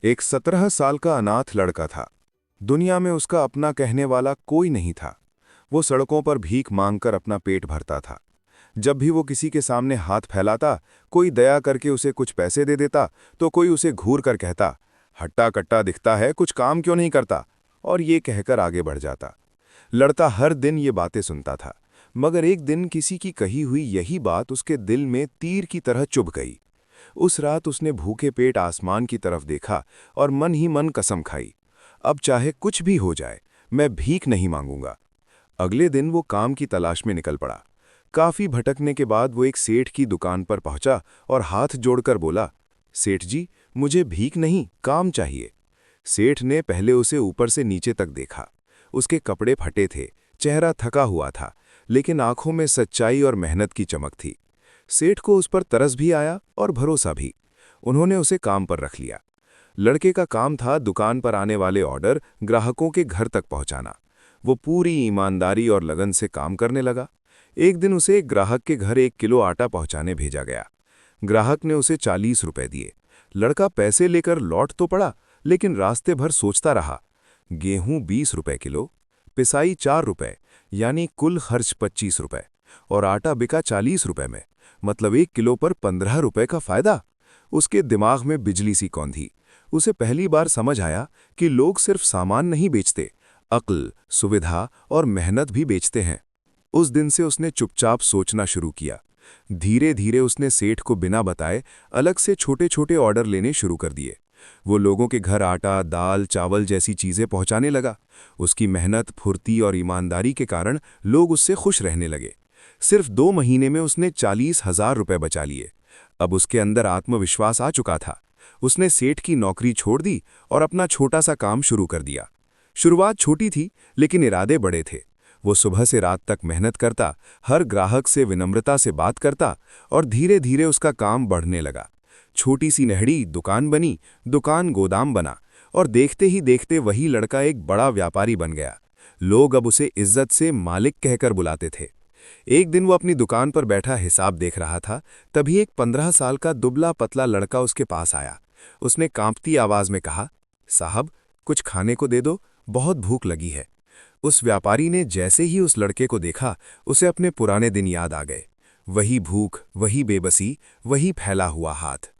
एक 17 साल का अनाथ लड़का था। दुनिया में उसका अपना कहने वाला कोई नहीं था। वो सड़कों पर भीख मांगकर अपना पेट भरता था। जब भी वो किसी के सामने हाथ फैलाता, कोई दया करके उसे कुछ पैसे दे देता तो कोई उसे घूर कर कहता, हट्टा कट्टा दिखता है, कुछ काम क्यों नहीं करता, और ये कहकर आगे बढ़ जाता। लड़का हर दिन ये बातें सुनता था, मगर एक दिन किसी की कही हुई यही बात उसके दिल में तीर की तरह चुभ गई। उस रात उसने भूखे पेट आसमान की तरफ देखा और मन ही मन कसम खाई, अब चाहे कुछ भी हो जाए, मैं भीख नहीं मांगूंगा। अगले दिन वो काम की तलाश में निकल पड़ा। काफी भटकने के बाद वो एक सेठ की दुकान पर पहुंचा और हाथ जोड़कर बोला, सेठ जी, मुझे भीख नहीं, काम चाहिए। सेठ ने पहले उसे ऊपर से नीचे तक देखा। उसके कपड़े फटे थे, चेहरा थका हुआ था, लेकिन आंखों में सच्चाई और मेहनत की चमक थी। सेठ को उस पर तरस भी आया और भरोसा भी। उन्होंने उसे काम पर रख लिया। लड़के का काम था दुकान पर आने वाले ऑर्डर ग्राहकों के घर तक पहुंचाना। वो पूरी ईमानदारी और लगन से काम करने लगा। एक दिन उसे एक ग्राहक के घर 1 किलो आटा पहुंचाने भेजा गया। ग्राहक ने उसे 40 रुपए दिए। लड़का पैसे लेकर लौट तो पड़ा, लेकिन रास्ते भर सोचता रहा। गेहूं 20 रुपए किलो, पिसाई 4 रुपए, यानी कुल खर्च 25 रुपए, और आटा बिका 40 रुपए में, मतलब 1 किलो पर 15 रुपए का फायदा। उसके दिमाग में बिजली सी कौंधी। उसे पहली बार समझ आया कि लोग सिर्फ सामान नहीं बेचते, अक्ल, सुविधा और मेहनत भी बेचते हैं। उस दिन से उसने चुपचाप सोचना शुरू किया। धीरे धीरे उसने सेठ को बिना बताए अलग से छोटे छोटे ऑर्डर लेने शुरू कर दिए। वो लोगों के घर आटा, दाल, चावल जैसी चीजें पहुंचाने लगा। उसकी मेहनत, फुर्ती और ईमानदारी के कारण लोग उससे खुश रहने लगे। सिर्फ 2 महीने में उसने 40,000 रुपए बचा लिए। अब उसके अंदर आत्मविश्वास आ चुका था। उसने सेठ की नौकरी छोड़ दी और अपना छोटा सा काम शुरू कर दिया। शुरुआत छोटी थी, लेकिन इरादे बड़े थे। वो सुबह से रात तक मेहनत करता, हर ग्राहक से विनम्रता से बात करता, और धीरे धीरे उसका काम बढ़ने लगा। छोटी सी नहड़ी दुकान बनी, दुकान गोदाम बना, और देखते ही देखते वही लड़का एक बड़ा व्यापारी बन गया। लोग अब उसे इज्जत से मालिक कहकर बुलाते थे। एक दिन वो अपनी दुकान पर बैठा हिसाब देख रहा था, तभी एक 15 साल का दुबला पतला लड़का उसके पास आया। उसने कांपती आवाज में कहा, साहब, कुछ खाने को दे दो, बहुत भूख लगी है। उस व्यापारी ने जैसे ही उस लड़के को देखा, उसे अपने पुराने दिन याद आ गए। वही भूख, वही बेबसी, वही फैला हुआ हाथ।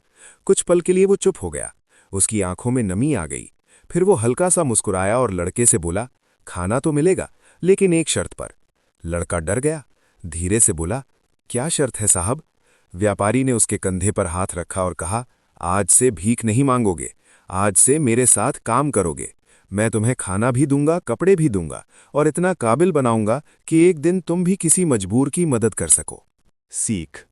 कुछ पल के लिए वो चुप हो गया। उसकी आंखों में नमी आ गई। फिर वो हल्का सा मुस्कुराया और लड़के से बोला, खाना तो मिलेगा, लेकिन एक शर्त पर। लड़का डर गया, धीरे से बोला, क्या शर्त है साहब? व्यापारी ने उसके कंधे पर हाथ रखा और कहा, आज से भीख नहीं मांगोगे, आज से मेरे साथ काम करोगे। मैं तुम्हें खाना भी दूंगा, कपड़े भी दूंगा, और इतना काबिल बनाऊंगा कि एक दिन तुम भी किसी मजबूर की मदद कर सको। सीख,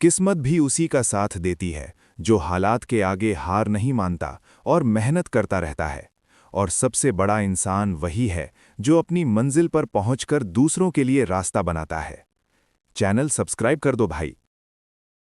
किस्मत भी उसी का साथ देती है जो हालात के आगे हार नहीं मानता और मेहनत करता रहता है। और सबसे बड़ा इंसान वही है जो अपनी मंजिल पर पहुंचकर दूसरों के लिए रास्ता बनाता है। चैनल सब्सक्राइब कर दो भाई।